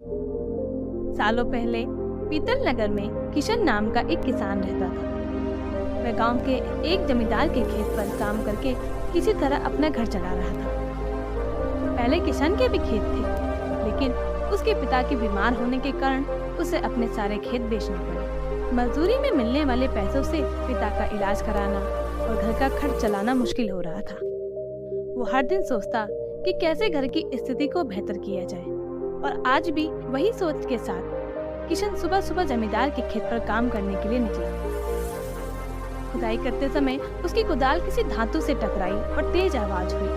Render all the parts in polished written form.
सालों पहले पीतल नगर में किशन नाम का एक किसान रहता था। वह गांव के एक जमींदार के खेत पर काम करके किसी तरह अपना घर चला रहा था। पहले किशन के भी खेत थे, लेकिन उसके पिता के बीमार होने के कारण उसे अपने सारे खेत बेचने पड़े। मजदूरी में मिलने वाले पैसों से पिता का इलाज कराना और घर का खर्च चलाना मुश्किल हो रहा था। वो हर दिन सोचता कि कैसे घर की स्थिति को बेहतर किया जाए, और आज भी वही सोच के साथ किशन सुबह सुबह जमींदार के खेत पर काम करने के लिए निकला। खुदाई करते समय उसकी कुदाल किसी धातु से टकराई और तेज आवाज हुई।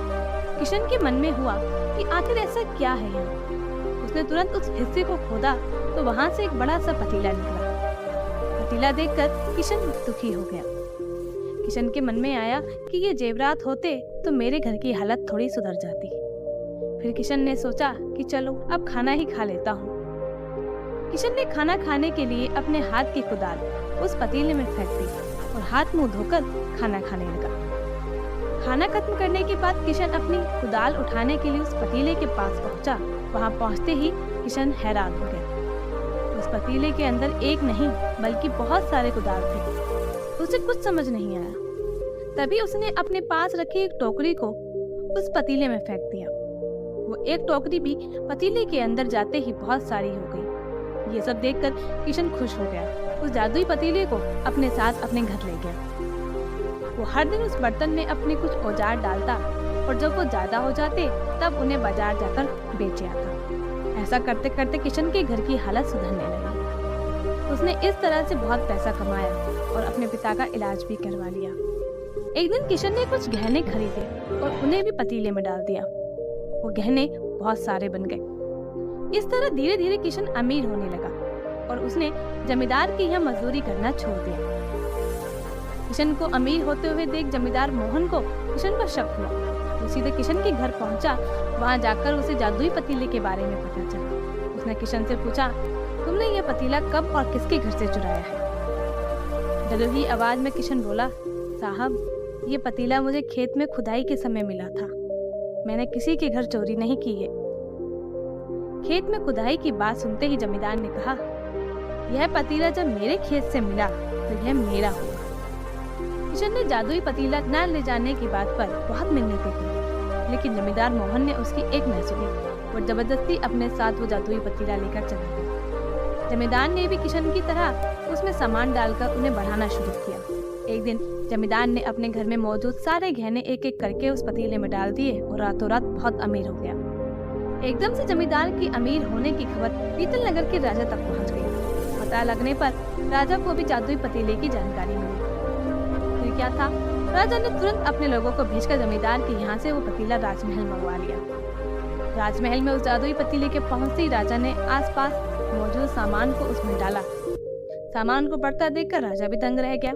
किशन के मन में हुआ कि आखिर ऐसा क्या है यहाँ। उसने तुरंत उस हिस्से को खोदा तो वहाँ से एक बड़ा सा पतीला निकला। पतीला देखकर किशन दुखी हो गया। किशन के मन में आया कि ये जेवरात होते तो मेरे घर की हालत थोड़ी सुधर जाती। फिर किशन ने सोचा कि चलो अब खाना ही खा लेता हूँ। किशन ने खाना खाने के लिए अपने हाथ की कुदाल उस पतीले में फेंक दी और हाथ मुंह धोकर खाना खाने लगा। खाना खत्म करने के बाद किशन अपनी कुदाल उठाने के लिए उस पतीले के पास पहुंचा। वहां पहुंचते ही किशन हैरान हो गया। उस पतीले के अंदर एक नहीं बल्कि बहुत सारे कुदाल थे। उसे कुछ समझ नहीं आया। तभी उसने अपने पास रखी एक टोकरी को उस पतीले में फेंक दिया। वो एक टोकरी भी पतीले के अंदर जाते ही बहुत सारी हो गई। ये सब देखकर किशन खुश हो गया। उस जादुई पतीले को अपने साथ अपने घर ले गया। वो हर दिन उस बर्तन में अपने कुछ औजार डालता और जब वो ज्यादा हो जाते तब उन्हें बाजार जाकर बेच आता। ऐसा करते करते किशन के घर की हालत सुधरने लगी। उसने इस तरह से बहुत पैसा कमाया और अपने पिता का इलाज भी करवा लिया। एक दिन किशन ने कुछ गहने खरीदे और उन्हें भी पतीले में डाल दिया। वो गहने बहुत सारे बन गए। इस तरह धीरे धीरे किशन अमीर होने लगा और उसने जमींदार के यहाँ मजदूरी करना छोड़ दिया। किशन को अमीर होते हुए देख जमींदार मोहन को किशन पर शक हुआ। वो सीधे किशन के घर पहुंचा। वहां जाकर उसे जादुई पतीले के बारे में पता चला। उसने किशन से पूछा, तुमने ये पतीला कब और किसके घर से चुराया है? डरी आवाज में किशन बोला, साहब ये पतीला मुझे खेत में खुदाई के समय मिला था। मैंने किसी के घर चोरी नहीं की है। खेत में खुदाई की बात सुनते ही जमींदार ने कहा, यह पतीला जब मेरे खेत से मिला तो यह मेरा होगा। किशन ने जादुई पतीला न ले जाने की बात पर बहुत मिन्नतें की, लेकिन जमींदार मोहन ने उसकी एक न सुनी और जबरदस्ती अपने साथ वो जादुई पतीला लेकर चला गया। जमींदार ने भी किशन की तरह उसमें सामान डालकर उन्हें बढ़ाना शुरू किया। एक दिन जमींदार ने अपने घर में मौजूद सारे गहने एक एक करके उस पतीले में डाल दिए और रातों रात बहुत अमीर हो गया। एकदम से जमींदार की अमीर होने की खबर पीतल नगर के राजा तक पहुंच गई। पता लगने पर राजा को भी जादुई पतीले की जानकारी मिली। फिर क्या था, राजा ने तुरंत अपने लोगों को भेजकर जमींदार के यहाँ से वो पतीला राजमहल मंगवा लिया। राजमहल में उस जादुई पतीले के पहुंचते ही राजा ने आसपास मौजूद सामान को उसमें डाला। सामान को बढ़ता देखकर राजा भी दंग रह गया।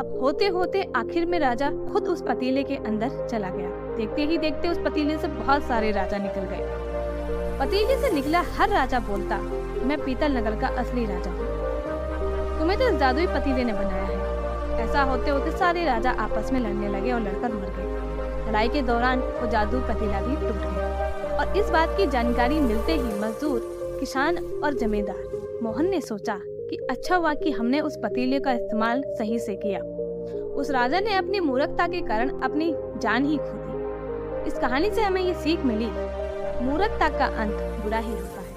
अब होते होते आखिर में राजा खुद उस पतीले के अंदर चला गया। देखते ही देखते उस पतीले से बहुत सारे राजा निकल गए। पतीले से निकला हर राजा बोलता, मैं पीतल नगर का असली राजा हूँ। तुम्हें तो इस जादुई पतीले ने बनाया है। ऐसा होते होते सारे राजा आपस में लड़ने लगे और लड़कर मर गए। लड़ाई के दौरान वो जादू पतीला भी टूट गया। और इस बात की जानकारी मिलते ही मजदूर, किसान और जमींदार मोहन ने सोचा कि अच्छा हुआ कि हमने उस पतीले का इस्तेमाल सही से किया। उस राजा ने अपनी मूर्खता के कारण अपनी जान ही खो दी। इस कहानी से हमें ये सीख मिली, मूर्खता का अंत बुरा ही होता है।